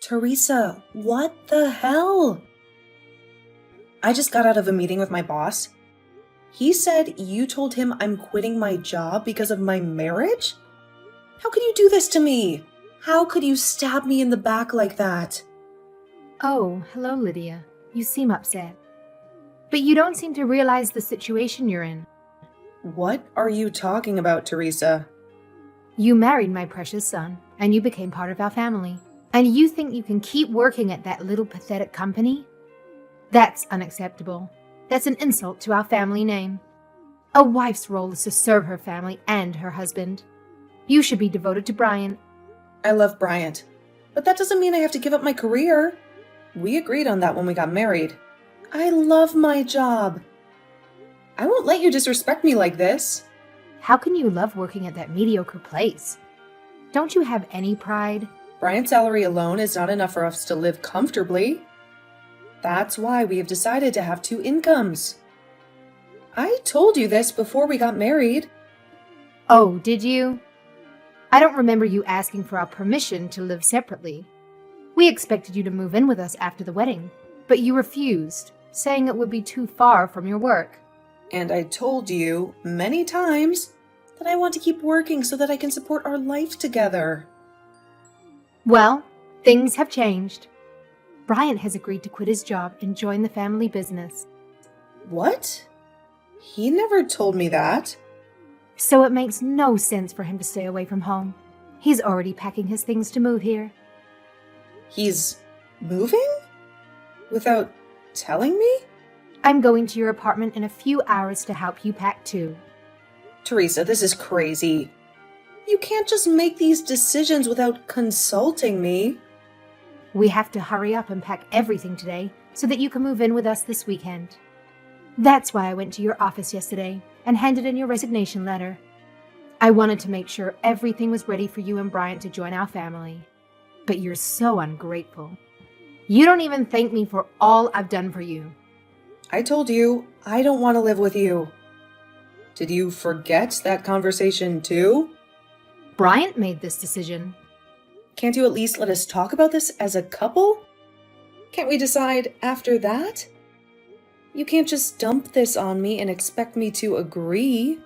Teresa, what the hell? I just got out of a meeting with my boss. He said you told him I'm quitting my job because of my marriage? How could you do this to me? How could you stab me in the back like that? Oh, hello, Lydia. You seem upset. But you don't seem to realize the situation you're in. What are you talking about, Teresa? You married my precious son, and you became part of our family. And you think you can keep working at that little pathetic company? That's unacceptable. That's an insult to our family name. A wife's role is to serve her family and her husband. You should be devoted to Bryant. I love Bryant, but that doesn't mean I have to give up my career. We agreed on that when we got married. I love my job. I won't let you disrespect me like this. How can you love working at that mediocre place? Don't you have any pride? Bryant's salary alone is not enough for us to live comfortably. That's why we have decided to have two incomes. I told you this before we got married. Oh, did you? I don't remember you asking for our permission to live separately. We expected you to move in with us after the wedding, but you refused, saying it would be too far from your work. And I told you many times that I want to keep working so that I can support our life together. Well, things have changed. Bryant has agreed to quit his job and join the family business. What? He never told me that. So it makes no sense for him to stay away from home. He's already packing his things to move here. He's moving? Without telling me? I'm going to your apartment in a few hours to help you pack too. Teresa, this is crazy. You can't just make these decisions without consulting me. We have to hurry up and pack everything today so that you can move in with us this weekend. That's why I went to your office yesterday and handed in your resignation letter. I wanted to make sure everything was ready for you and Bryant to join our family. But you're so ungrateful. You don't even thank me for all I've done for you. I told you I don't want to live with you. Did you forget that conversation too? Bryant made this decision. Can't you at least let us talk about this as a couple? Can't we decide after that? You can't just dump this on me and expect me to agree.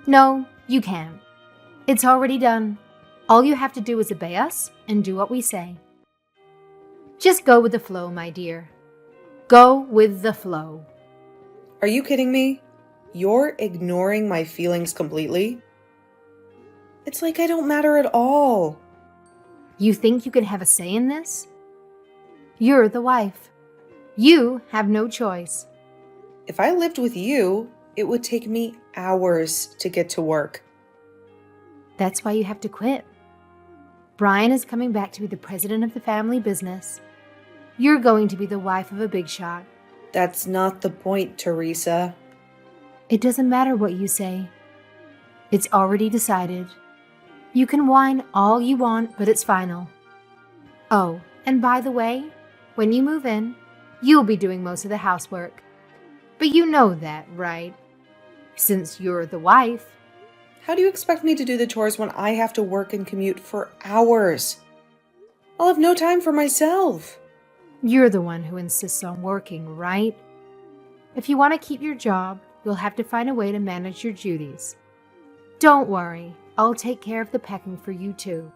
No, you can't. It's already done. All you have to do is obey us and do what we say. Just go with the flow, my dear. Go with the flow. Are you kidding me? You're ignoring my feelings completely? It's like I don't matter at all. You think you can have a say in this? You're the wife. You have no choice. If I lived with you, it would take me hours to get to work. That's why you have to quit. Brian is coming back to be the president of the family business. You're going to be the wife of a big shot. That's not the point, Teresa. It doesn't matter what you say. It's already decided. You can whine all you want, but it's final. Oh, and by the way, when you move in, you'll be doing most of the housework. But you know that, right? Since you're the wife. How do you expect me to do the chores when I have to work and commute for hours? I'll have no time for myself. You're the one who insists on working, right? If you want to keep your job, you'll have to find a way to manage your duties. Don't worry, I'll take care of the packing for you too.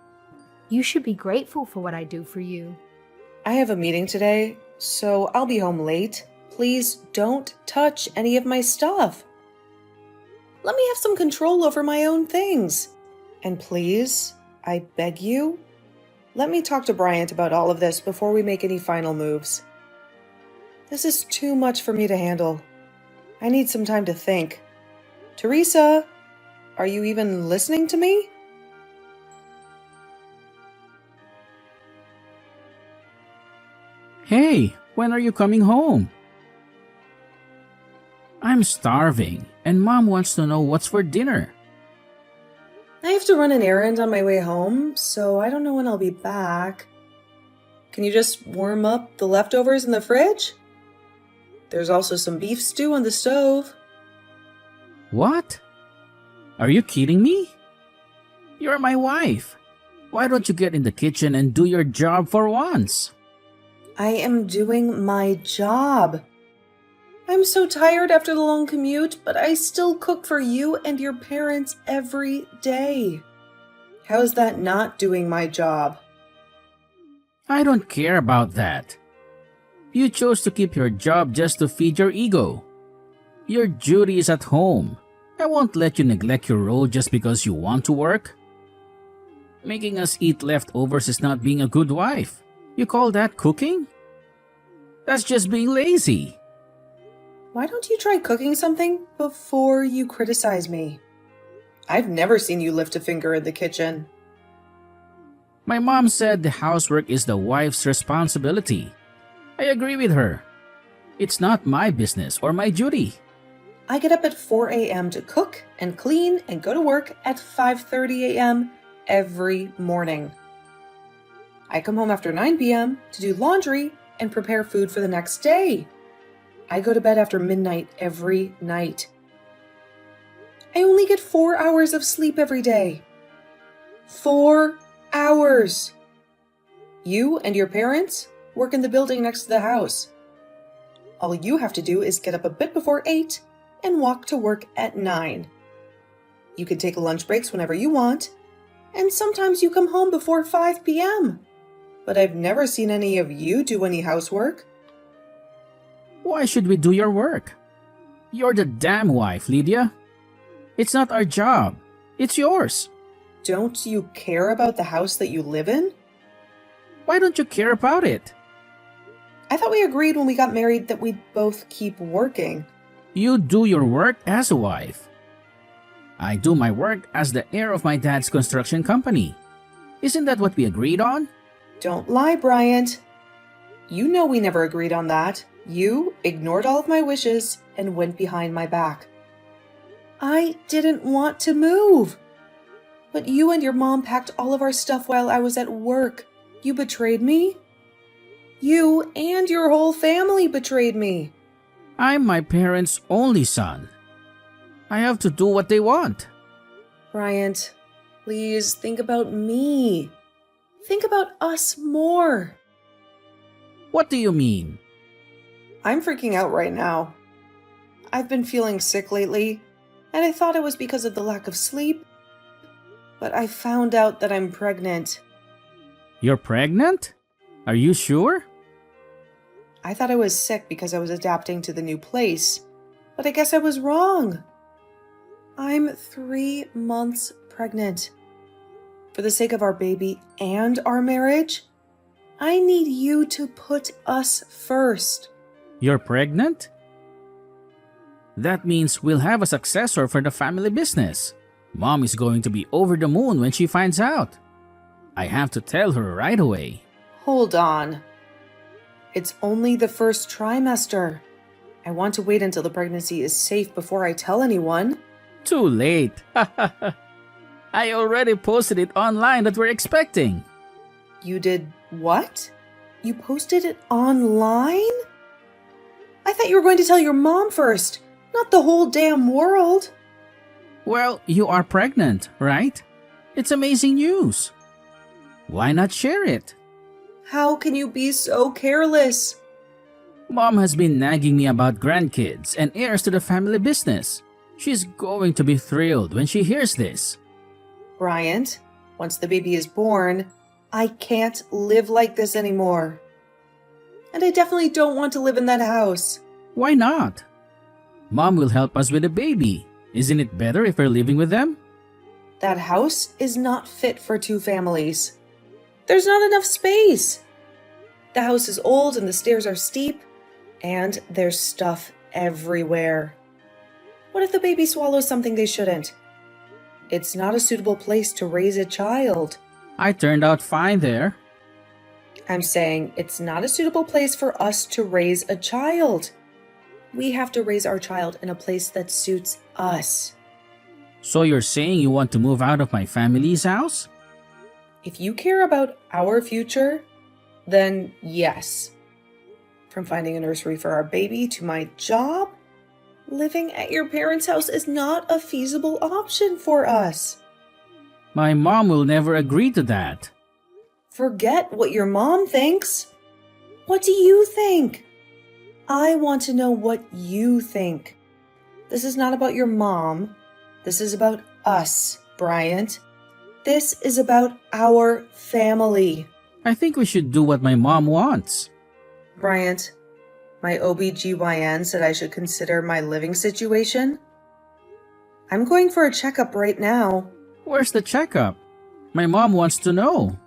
You should be grateful for what I do for you. I have a meeting today, so I'll be home late. Please don't touch any of my stuff. Let me have some control over my own things. And please, I beg you, let me talk to Bryant about all of this before we make any final moves. This is too much for me to handle. I need some time to think. Teresa, are you even listening to me? Hey, when are you coming home? I'm starving, and Mom wants to know what's for dinner. I have to run an errand on my way home, so I don't know when I'll be back. Can you just warm up the leftovers in the fridge? There's also some beef stew on the stove. What? Are you kidding me? You're my wife. Why don't you get in the kitchen and do your job for once? I am doing my job. I'm so tired after the long commute, but I still cook for you and your parents every day. How is that not doing my job? I don't care about that. You chose to keep your job just to feed your ego. Your duty is at home. I won't let you neglect your role just because you want to work. Making us eat leftovers is not being a good wife. You call that cooking? That's just being lazy. Why don't you try cooking something before you criticize me? I've never seen you lift a finger in the kitchen. My mom said the housework is the wife's responsibility. I agree with her. It's not my business or my duty. I get up at 4 a.m. to cook and clean and go to work at 5:30 a.m. every morning. I come home after 9 p.m. to do laundry and prepare food for the next day. I go to bed after midnight every night. I only get 4 hours of sleep every day. 4 hours. You and your parents work in the building next to the house. All you have to do is get up a bit before 8 and walk to work at 9. You can take lunch breaks whenever you want, and sometimes you come home before 5 p.m. But I've never seen any of you do any housework. Why should we do your work? You're the damn wife, Lydia. It's not our job. It's yours. Don't you care about the house that you live in? Why don't you care about it? I thought we agreed when we got married that we'd both keep working. You do your work as a wife. I do my work as the heir of my dad's construction company. Isn't that what we agreed on? Don't lie, Bryant. You know we never agreed on that. You ignored all of my wishes and went behind my back. I didn't want to move. But you and your mom packed all of our stuff while I was at work. You betrayed me. You and your whole family betrayed me. I'm my parents' only son. I have to do what they want. Bryant, please think about me. Think about us more. What do you mean? I'm freaking out right now. I've been feeling sick lately, and I thought it was because of the lack of sleep. But I found out that I'm pregnant. You're pregnant? Are you sure? I thought I was sick because I was adapting to the new place, but I guess I was wrong. I'm 3 months pregnant. For the sake of our baby and our marriage, I need you to put us first. You're pregnant? That means we'll have a successor for the family business. Mom is going to be over the moon when she finds out. I have to tell her right away. Hold on. It's only the first trimester. I want to wait until the pregnancy is safe before I tell anyone. Too late. I already posted it online that we're expecting. You did what? You posted it online? I thought you were going to tell your mom first, not the whole damn world. Well, you are pregnant, right? It's amazing news. Why not share it? How can you be so careless? Mom has been nagging me about grandkids and heirs to the family business. She's going to be thrilled when she hears this. Bryant, once the baby is born, I can't live like this anymore. And I definitely don't want to live in that house. Why not? Mom will help us with the baby. Isn't it better if we're living with them? That house is not fit for 2 families. There's not enough space. The house is old and the stairs are steep, and there's stuff everywhere. What if the baby swallows something they shouldn't? It's not a suitable place to raise a child. I turned out fine there. I'm saying it's not a suitable place for us to raise a child. We have to raise our child in a place that suits us. So you're saying you want to move out of my family's house? If you care about our future, then yes. From finding a nursery for our baby to my job, living at your parents' house is not a feasible option for us. My mom will never agree to that. Forget what your mom thinks. What do you think? I want to know what you think. This is not about your mom. This is about us, Bryant. This is about our family. I think we should do what my mom wants. Bryant, my OBGYN said I should consider my living situation. I'm going for a checkup right now. Where's the checkup? My mom wants to know.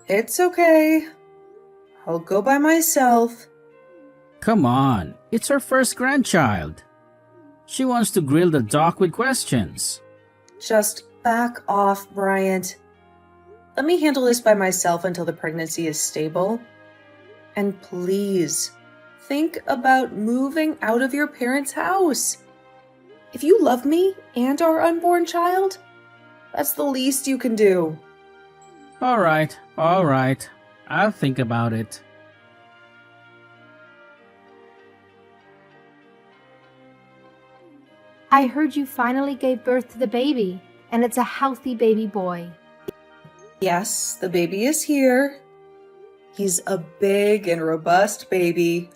It's okay. I'll go by myself. Come on, it's her first grandchild. She wants to grill the doc with questions. Just back off, Bryant. Let me handle this by myself until the pregnancy is stable. And please, think about moving out of your parents' house. If you love me and our unborn child, that's the least you can do. All right. I'll think about it. I heard you finally gave birth to the baby, and it's a healthy baby boy. Yes, the baby is here. He's a big and robust baby.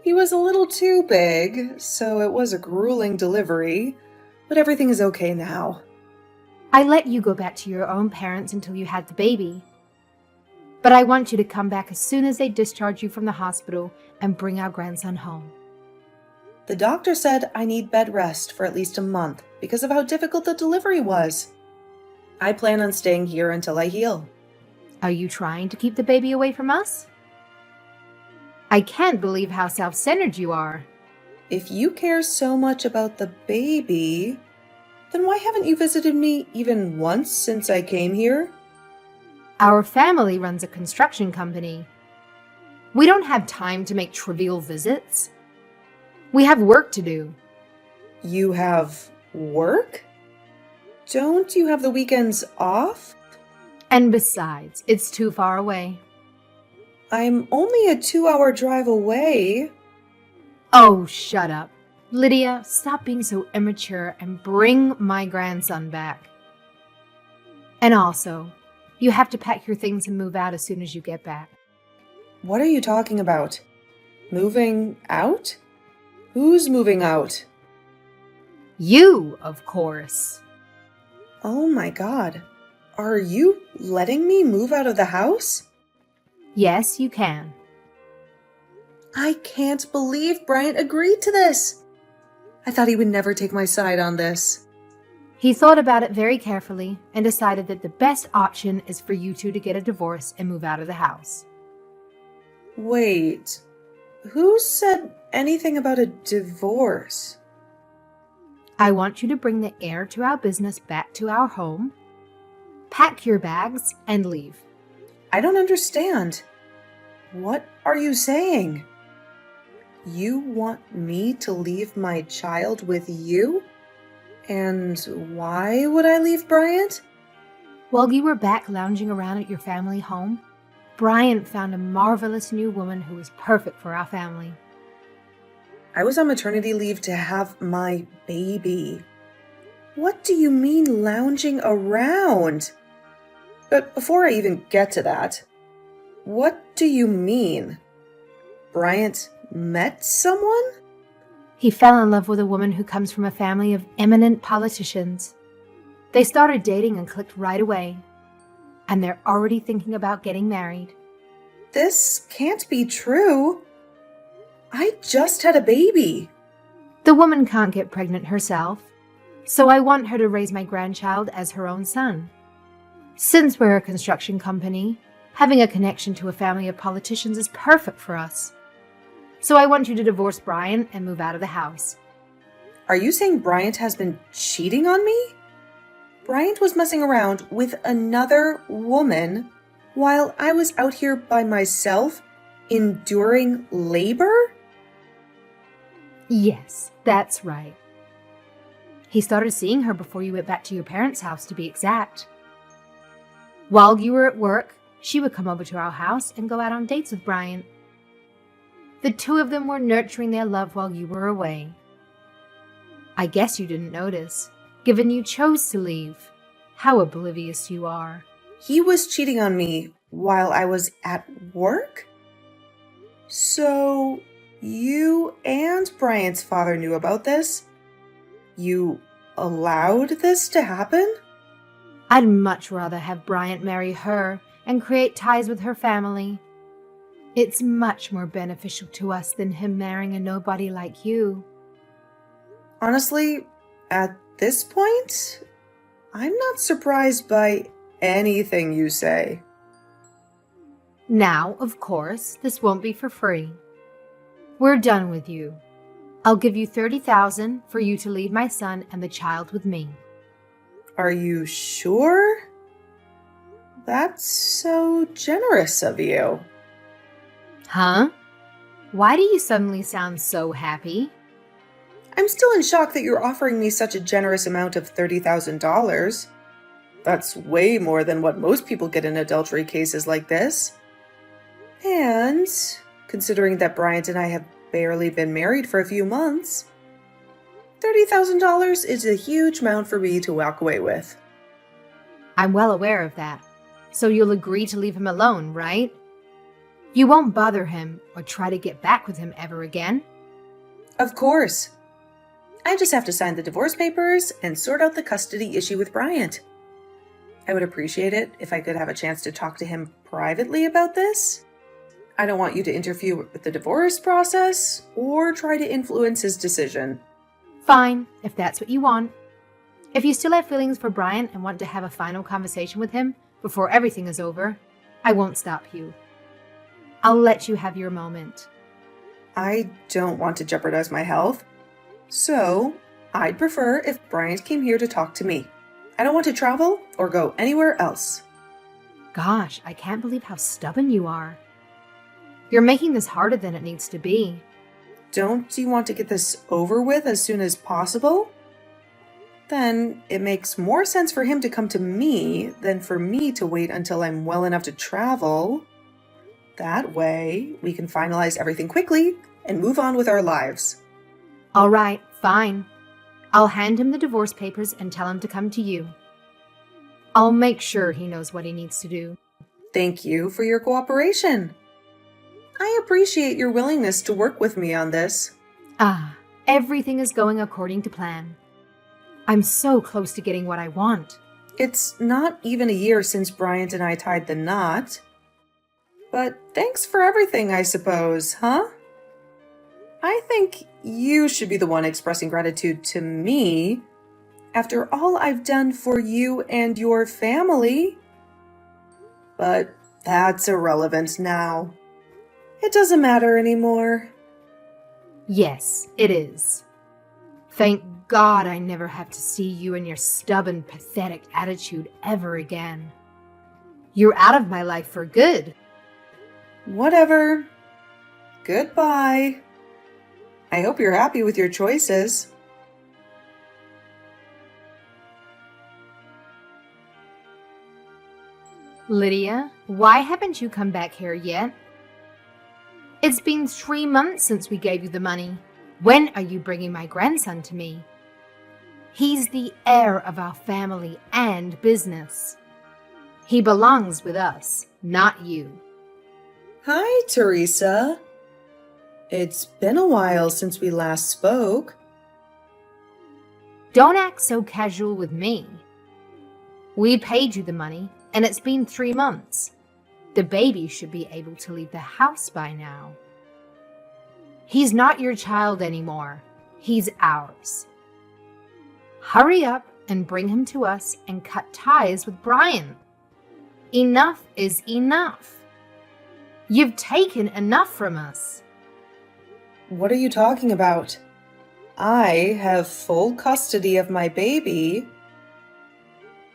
He was a little too big, so it was a grueling delivery, but everything is okay now. I let you go back to your own parents until you had the baby. But I want you to come back as soon as they discharge you from the hospital and bring our grandson home. The doctor said I need bed rest for at least a month because of how difficult the delivery was. I plan on staying here until I heal. Are you trying to keep the baby away from us? I can't believe how self-centered you are. If you care so much about the baby, then why haven't you visited me even once since I came here? Our family runs a construction company. We don't have time to make trivial visits. We have work to do. You have work? Don't you have the weekends off? And besides, it's too far away. I'm only a 2-hour drive away. Oh, shut up. Lydia, stop being so immature and bring my grandson back. And also, you have to pack your things and move out as soon as you get back. What are you talking about? Moving out? Who's moving out? You, of course. Oh my God. Are you letting me move out of the house? Yes, you can. I can't believe Bryant agreed to this. I thought he would never take my side on this. He thought about it very carefully and decided that the best option is for you two to get a divorce and move out of the house. Wait, who said anything about a divorce? I want you to bring the heir to our business back to our home, pack your bags, and leave. I don't understand. What are you saying? You want me to leave my child with you? And why would I leave Bryant? While you were back lounging around at your family home, Bryant found a marvelous new woman who was perfect for our family. I was on maternity leave to have my baby. What do you mean lounging around? But before I even get to that, what do you mean? Bryant met someone? He fell in love with a woman who comes from a family of eminent politicians. They started dating and clicked right away. And they're already thinking about getting married. This can't be true. I just had a baby. The woman can't get pregnant herself, so I want her to raise my grandchild as her own son. Since we're a construction company, having a connection to a family of politicians is perfect for us. So I want you to divorce Bryant and move out of the house. Are you saying Bryant has been cheating on me? Bryant was messing around with another woman while I was out here by myself, enduring labor? Yes, that's right. He started seeing her before you went back to your parents' house, to be exact. While you were at work, she would come over to our house and go out on dates with Bryant. The two of them were nurturing their love while you were away. I guess you didn't notice, given you chose to leave. How oblivious you are. He was cheating on me while I was at work? So, you and Bryant's father knew about this? You allowed this to happen? I'd much rather have Bryant marry her and create ties with her family. It's much more beneficial to us than him marrying a nobody like you. Honestly, at this point, I'm not surprised by anything you say. Now, of course, this won't be for free. We're done with you. I'll give you $30,000 for you to leave my son and the child with me. Are you sure? That's so generous of you. Huh? Why do you suddenly sound so happy? I'm still in shock that you're offering me such a generous amount of $30,000. That's way more than what most people get in adultery cases like this. And considering that Bryant and I have barely been married for a few months, $30,000 is a huge amount for me to walk away with. I'm well aware of that. So you'll agree to leave him alone, right? You won't bother him or try to get back with him ever again? Of course. I just have to sign the divorce papers and sort out the custody issue with Bryant. I would appreciate it if I could have a chance to talk to him privately about this. I don't want you to interfere with the divorce process or try to influence his decision. Fine, if that's what you want. If you still have feelings for Bryant and want to have a final conversation with him before everything is over, I won't stop you. I'll let you have your moment. I don't want to jeopardize my health, so I'd prefer if Bryant came here to talk to me. I don't want to travel or go anywhere else. Gosh, I can't believe how stubborn you are. You're making this harder than it needs to be. Don't you want to get this over with as soon as possible? Then it makes more sense for him to come to me than for me to wait until I'm well enough to travel. That way, we can finalize everything quickly and move on with our lives. All right, fine. I'll hand him the divorce papers and tell him to come to you. I'll make sure he knows what he needs to do. Thank you for your cooperation. I appreciate your willingness to work with me on this. Everything is going according to plan. I'm so close to getting what I want. It's not even a year since Bryant and I tied the knot. But thanks for everything, I suppose, huh? I think you should be the one expressing gratitude to me after all I've done for you and your family. But that's irrelevant now. It doesn't matter anymore. Yes, it is. Thank God I never have to see you and your stubborn, pathetic attitude ever again. You're out of my life for good. Whatever. Goodbye. I hope you're happy with your choices. Lydia, why haven't you come back here yet? It's been 3 months since we gave you the money. When are you bringing my grandson to me? He's the heir of our family and business. He belongs with us, not you. Hi, Teresa. It's been a while since we last spoke. Don't act so casual with me. We paid you the money, and it's been 3 months. The baby should be able to leave the house by now. He's not your child anymore. He's ours. Hurry up and bring him to us and cut ties with Bryant. Enough is enough. You've taken enough from us. What are you talking about? I have full custody of my baby.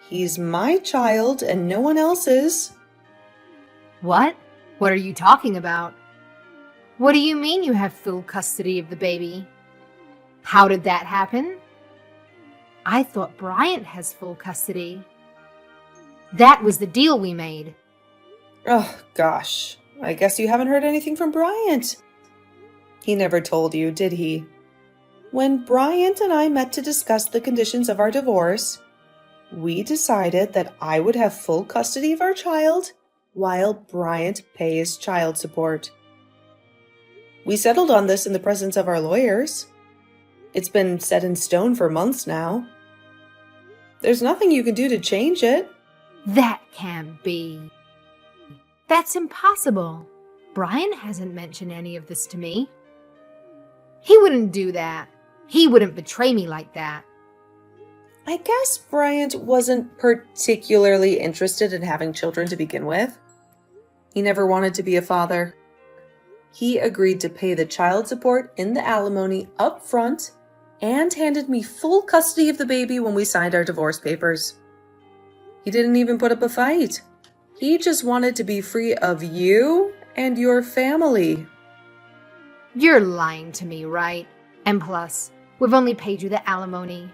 He's my child and no one else's. What? What are you talking about? What do you mean you have full custody of the baby? How did that happen? I thought Bryant has full custody. That was the deal we made. Oh, gosh. I guess you haven't heard anything from Bryant. He never told you, did he? When Bryant and I met to discuss the conditions of our divorce, we decided that I would have full custody of our child while Bryant pays child support. We settled on this in the presence of our lawyers. It's been set in stone for months now. There's nothing you can do to change it. That can't be. That's impossible. Brian hasn't mentioned any of this to me. He wouldn't do that. He wouldn't betray me like that. I guess Bryant wasn't particularly interested in having children to begin with. He never wanted to be a father. He agreed to pay the child support in the alimony up front and handed me full custody of the baby when we signed our divorce papers. He didn't even put up a fight. He just wanted to be free of you and your family. You're lying to me, right? And plus, we've only paid you the alimony.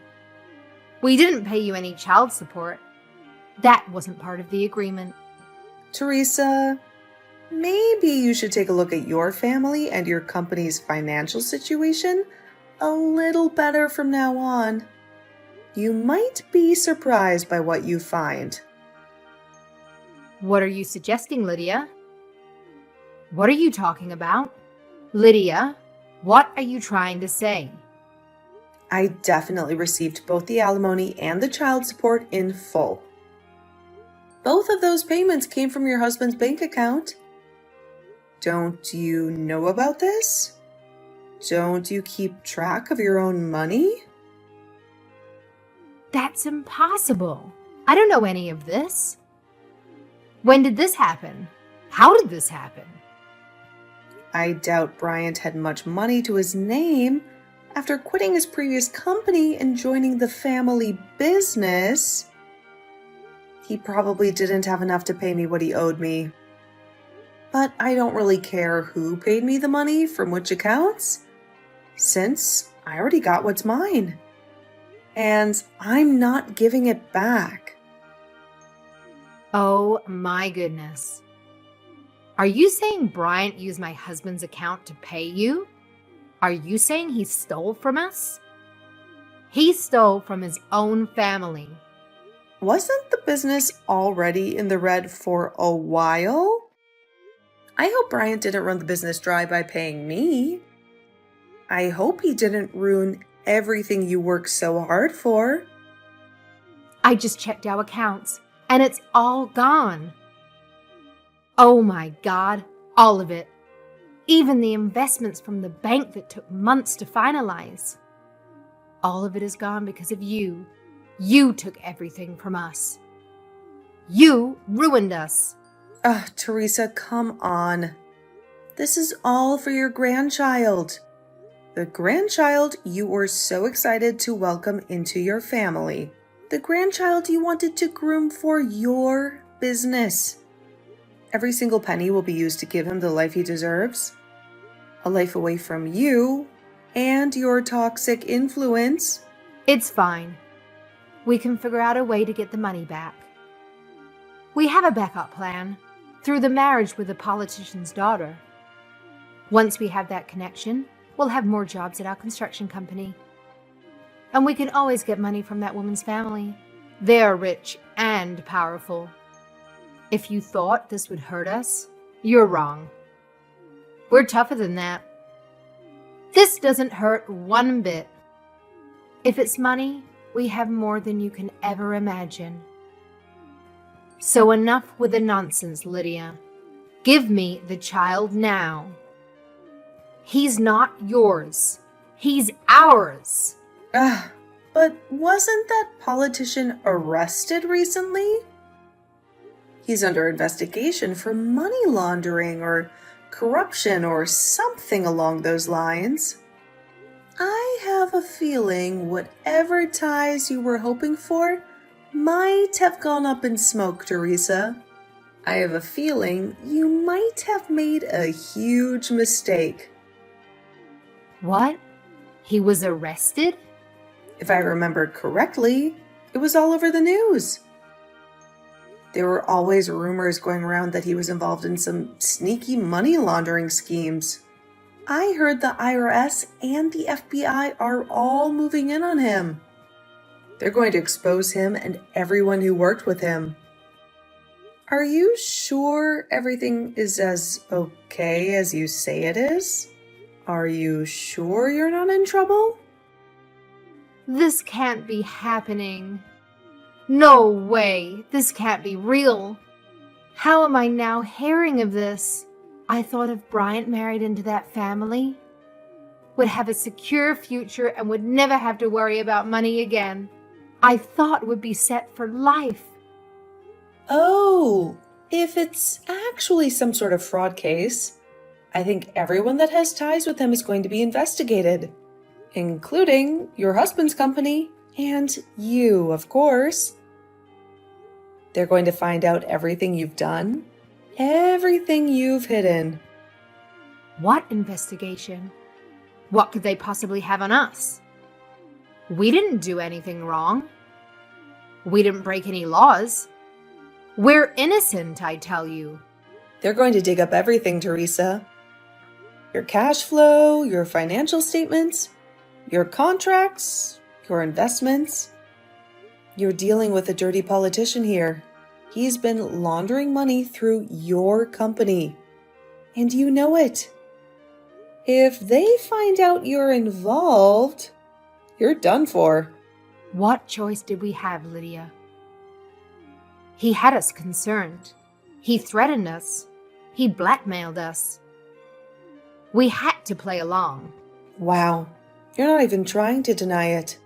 We didn't pay you any child support. That wasn't part of the agreement. Teresa, maybe you should take a look at your family and your company's financial situation a little better from now on. You might be surprised by what you find. What are you suggesting, Lydia? What are you talking about? Lydia, what are you trying to say? I definitely received both the alimony and the child support in full. Both of those payments came from your husband's bank account. Don't you know about this? Don't you keep track of your own money? That's impossible. I don't know any of this. When did this happen? How did this happen? I doubt Bryant had much money to his name after quitting his previous company and joining the family business. He probably didn't have enough to pay me what he owed me. But I don't really care who paid me the money from which accounts, since I already got what's mine. And I'm not giving it back. Oh my goodness. Are you saying Bryant used my husband's account to pay you? Are you saying he stole from us? He stole from his own family. Wasn't the business already in the red for a while? I hope Bryant didn't run the business dry by paying me. I hope he didn't ruin everything you worked so hard for. I just checked our accounts, and it's all gone. Oh my God, all of it. Even the investments from the bank that took months to finalize. All of it is gone because of you. You took everything from us. You ruined us. Teresa, come on. This is all for your grandchild. The grandchild you were so excited to welcome into your family. The grandchild you wanted to groom for your business. Every single penny will be used to give him the life he deserves. A life away from you and your toxic influence. It's fine. We can figure out a way to get the money back. We have a backup plan through the marriage with the politician's daughter. Once we have that connection, we'll have more jobs at our construction company. And we can always get money from that woman's family. They're rich and powerful. If you thought this would hurt us, you're wrong. We're tougher than that. This doesn't hurt one bit. If it's money, we have more than you can ever imagine. So enough with the nonsense, Lydia. Give me the child now. He's not yours. He's ours. But wasn't that politician arrested recently? He's under investigation for money laundering or corruption or something along those lines. I have a feeling whatever ties you were hoping for might have gone up in smoke, Teresa. I have a feeling you might have made a huge mistake. What? He was arrested? If I remember correctly, it was all over the news. There were always rumors going around that he was involved in some sneaky money laundering schemes. I heard the IRS and the FBI are all moving in on him. They're going to expose him and everyone who worked with him. Are you sure everything is as okay as you say it is? Are you sure you're not in trouble? This can't be happening. No way. This can't be real. How am I now hearing of this? I thought if Bryant married into that family, would have a secure future and would never have to worry about money again. I thought would be set for life. Oh, if it's actually some sort of fraud case, I think everyone that has ties with him is going to be investigated, including your husband's company and you, of course. They're going to find out everything you've done, everything you've hidden. What investigation? What could they possibly have on us? We didn't do anything wrong. We didn't break any laws. We're innocent, I tell you. They're going to dig up everything, Teresa. Your cash flow, your financial statements, your contracts, your investments. You're dealing with a dirty politician here. He's been laundering money through your company, and you know it. If they find out you're involved, you're done for. What choice did we have, Lydia? He had us concerned. He threatened us. He blackmailed us. We had to play along. Wow, you're not even trying to deny it.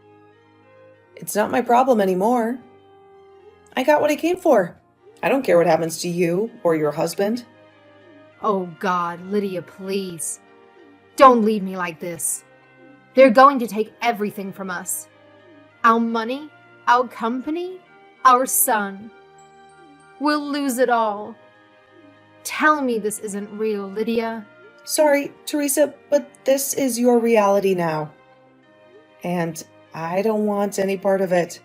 It's not my problem anymore. I got what I came for. I don't care what happens to you or your husband. Oh God, Lydia, please. Don't leave me like this. They're going to take everything from us. Our money, our company, our son. We'll lose it all. Tell me this isn't real, Lydia. Sorry, Teresa, but this is your reality now. And I don't want any part of it.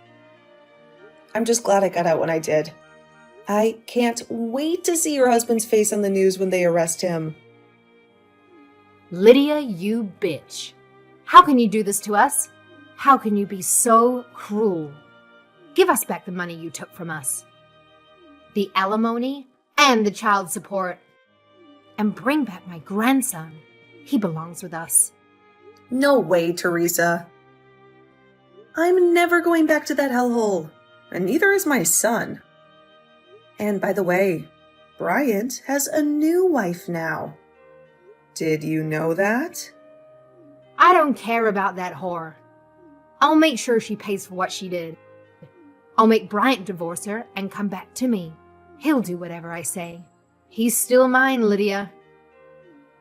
I'm just glad I got out when I did. I can't wait to see your husband's face on the news when they arrest him. Lydia, you bitch. How can you do this to us? How can you be so cruel? Give us back the money you took from us. The alimony and the child support. And bring back my grandson. He belongs with us. No way, Teresa. I'm never going back to that hellhole, and neither is my son. And by the way, Bryant has a new wife now. Did you know that? I don't care about that whore. I'll make sure she pays for what she did. I'll make Bryant divorce her and come back to me. He'll do whatever I say. He's still mine, Lydia.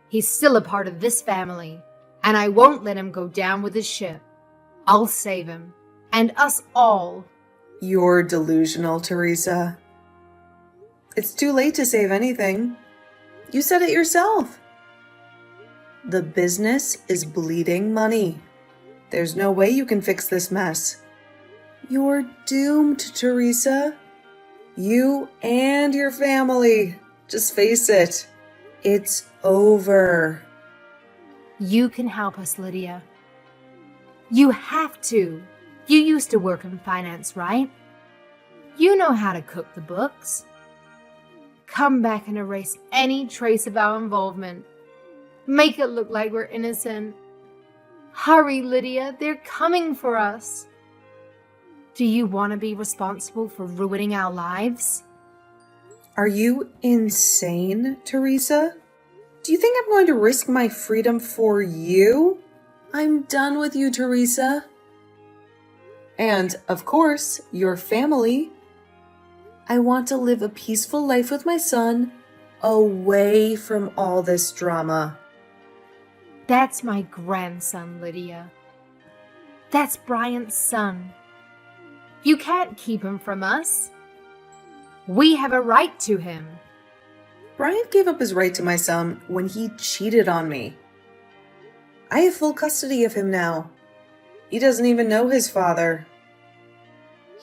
He's still a part of this family, and I won't let him go down with his ship. I'll save him, and us all. You're delusional, Teresa. It's too late to save anything. You said it yourself. The business is bleeding money. There's no way you can fix this mess. You're doomed, Teresa. You and your family. Just face it. It's over. You can help us, Lydia. You have to. You used to work in finance, right? You know how to cook the books. Come back and erase any trace of our involvement. Make it look like we're innocent. Hurry, Lydia, they're coming for us. Do you want to be responsible for ruining our lives? Are you insane, Teresa? Do you think I'm going to risk my freedom for you? I'm done with you, Teresa. And, of course, your family. I want to live a peaceful life with my son, away from all this drama. That's my grandson, Lydia. That's Bryant's son. You can't keep him from us. We have a right to him. Bryant gave up his right to my son when he cheated on me. I have full custody of him now. He doesn't even know his father.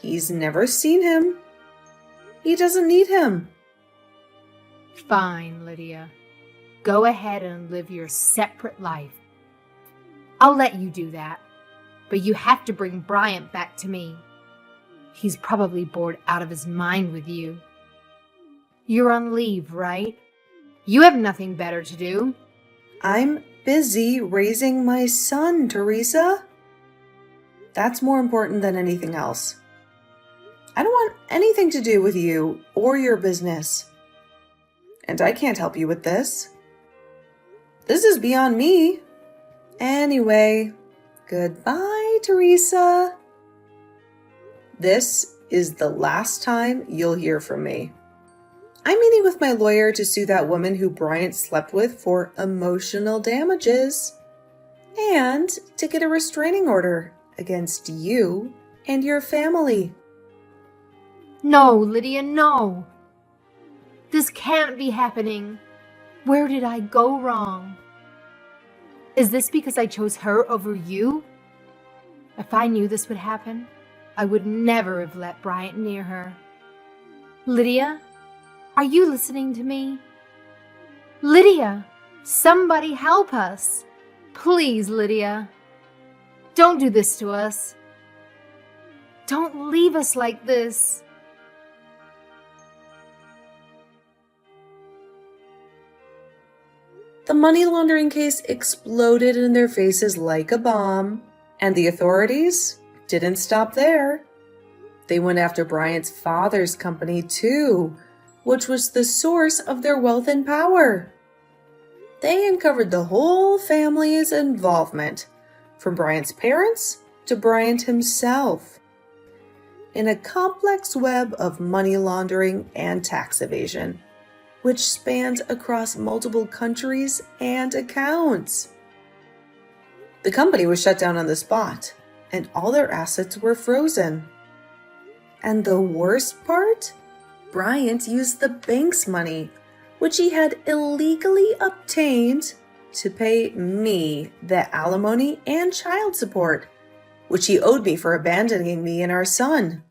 He's never seen him. He doesn't need him. Fine, Lydia. Go ahead and live your separate life. I'll let you do that. But you have to bring Bryant back to me. He's probably bored out of his mind with you. You're on leave, right? You have nothing better to do. I'm busy raising my son, Teresa. That's more important than anything else. I don't want anything to do with you or your business. And I can't help you with this. This is beyond me. Anyway, goodbye, Teresa. This is the last time you'll hear from me. I'm meeting with my lawyer to sue that woman who Bryant slept with for emotional damages and to get a restraining order against you and your family. No, Lydia, no. This can't be happening. Where did I go wrong? Is this because I chose her over you? If I knew this would happen, I would never have let Bryant near her. Lydia, are you listening to me? Lydia, somebody help us. Please, Lydia. Don't do this to us. Don't leave us like this. The money laundering case exploded in their faces like a bomb, and the authorities didn't stop there. They went after Bryant's father's company too, which was the source of their wealth and power. They uncovered the whole family's involvement, from Bryant's parents to Bryant himself, in a complex web of money laundering and tax evasion, which spans across multiple countries and accounts. The company was shut down on the spot, and all their assets were frozen. And the worst part? Bryant used the bank's money, which he had illegally obtained, to pay me the alimony and child support, which he owed me for abandoning me and our son.